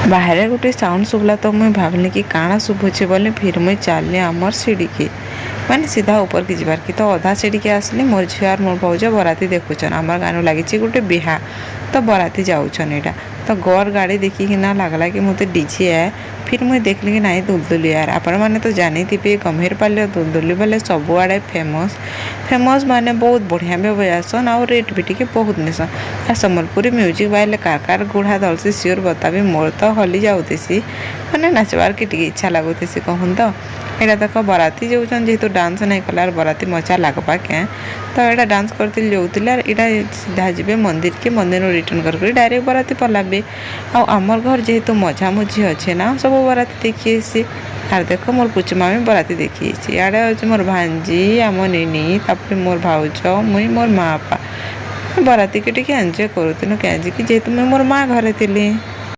बाहर गोटे साउंड शुभला तो मुझे भाविली कि काଣା शुभुचे बोले फिर मुझे चलनी आमर सीढ़ी की माने सीधा ऊपर की जीवार की तो अधा सीढ़ी के आसली मोर झील और मोर भाउज बराती देखुचन आमर गाँव लगी गोटे बिहा तो बराती जाऊन यहाँ तो गौर गाड़ी देखिकिना लगला कि मत डीजे है फिर मुझे देखली कि नाई दुलदुली यार आपण मैंने तो जानी थे गंभीरपाली दुलदुली बोले सबुआड़े फेमस फेमस माने बहुत बढ़िया भी बजासन आउ रेट भी टी बहुत नेसन आ सम्बलपुरी म्यूजिक बाइले कार गुढ़ा दलसी सियोर बताबी मोर तो हली जाऊसी मैंने नाचबार की इच्छा लगुसी कहून तो यहाँ देख बराती जाऊन जेहेतु डांस नहीं कलार बराती मजा लगवा क्या तो यहाँ डांस करते जाऊे यहाँ सीधा जी मंदिर के मंदिर रिटर्न कर डायरेक्ट बराती पलाबे आमर घर जेहेतु मझामुझी अच्छे ना सब बराती देखी सी आर देख मोर पुचमा भी बराती देखी इे हूँ मोर भांजी आम निनी तापर मोर भाउज मुई मोर माँ बापा बराती के एंजॉय करूँ क्या जेहेतु मुझे मोर माँ घरे थी।